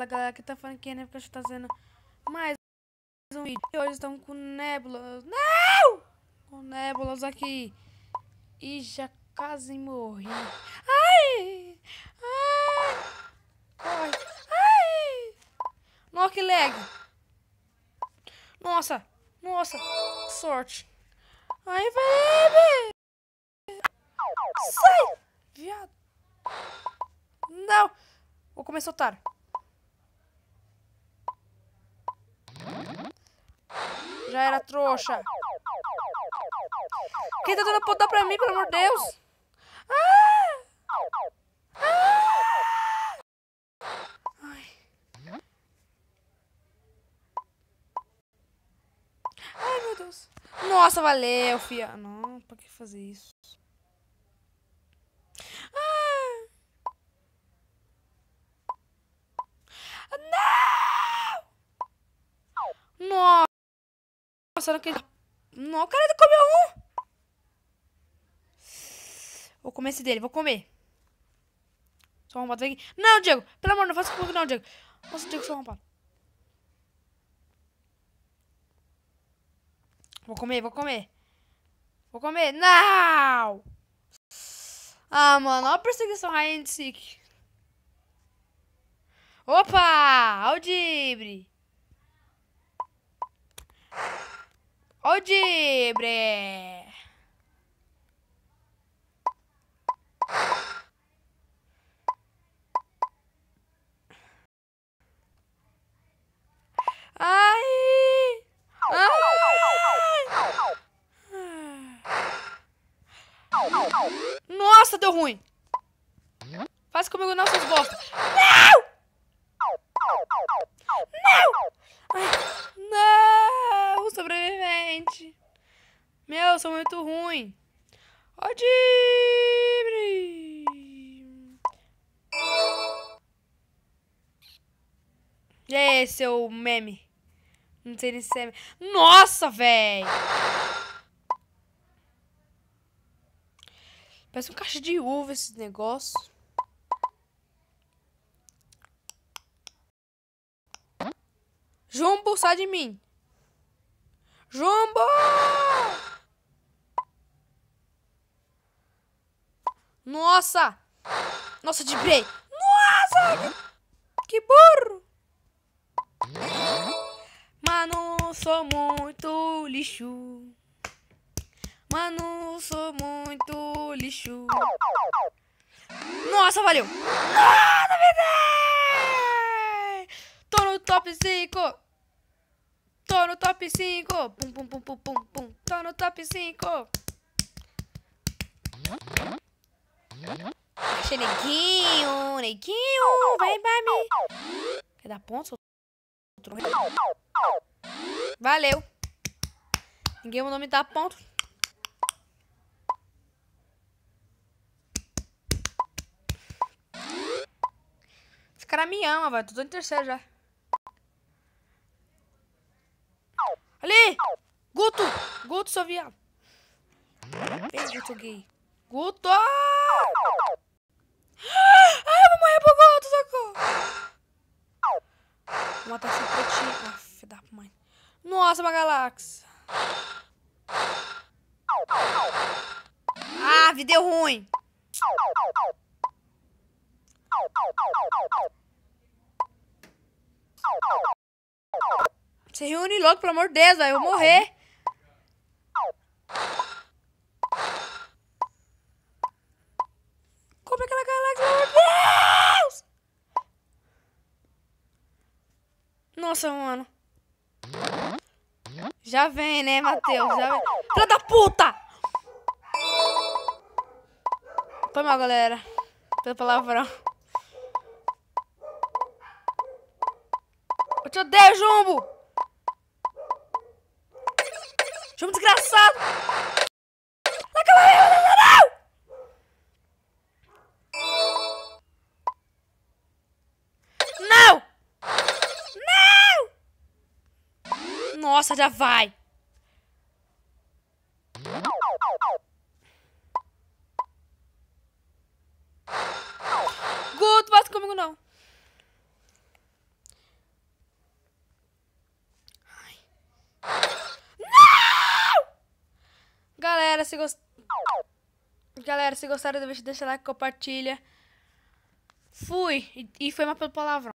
Fala galera, que tá falando aqui, né? Porque a gente tá fazendo mais um vídeo. E hoje estamos com nébulas. Não! Com nébulas aqui. E já quase morri. Ai! Ai! Corre! Ai! Nossa, que lag! Nossa! Nossa! Que sorte! Ai, vai! Sai! Viado! Não! Vou começar a soltar. Já era trouxa. Quem tá dando apontar pra mim, pelo amor de Deus? Ah! Ah! Ai. Ai, meu Deus. Nossa, valeu, fia. Não, pra que fazer isso? Ah! Não! Nossa, não acredito. Não, o cara ainda comeu um. Vou comer esse dele, vou comer. Sou arrombado, vem aqui. Não, Diego. Pelo amor, não faça comigo não, Diego. Nossa, Diego, sou arrombado. Vou comer, vou comer. Vou comer. Não! Ah, mano, olha a perseguição Hide and Seek. Opa! Olha o Dibre. Olha o Dibre. Ai! Ai! Nossa, deu ruim. Faz comigo não, seus bosta. Não! Não! Ai, não! Sobrevivente. Meu, eu sou muito ruim. Ó, Dibre! E aí, seu meme? Não sei nem se é... Nossa, velho! Parece um caixa de uva esse negócio. Jumbo, sai de mim! Jumbo! Nossa! Nossa, Dibrei! Nossa! Que burro! Mano, sou muito lixo. Mano, sou muito lixo. Nossa, valeu! Nossa, verdade! Tô no top 5! Tô no top 5! Pum, pum, pum, pum, pum, pum. Tô no top 5! Achei neguinho, neguinho, vem pra mim. Quer dar ponto? Valeu. Ninguém mandou me dar ponto. Esse cara me ama, velho. Tô em terceiro já. Ali! Guto! Guto, seu viado. Vem, Guto gay. Guto! Ai, eu vou morrer pro Guto, socorro! Vou matar esse pretinho. Ah, filho da mãe. Nossa, uma galáxia. Ah, vida deu ruim. Se reúne logo, pelo amor de Deus, velho. Eu vou morrer. Como é aquela galáxia, pelo amor de Deus! Nossa, mano. Já vem, né, Matheus? Já vem. Filha da puta! Foi mal, galera. Pelo palavrão. Eu te odeio, Jumbo! Jumbo desgraçado! Não! Não! Nossa, já vai! Guto, bate comigo não. Galera, se gostaram do vídeo, deixa like, compartilha. Fui. E foi uma pelo palavrão.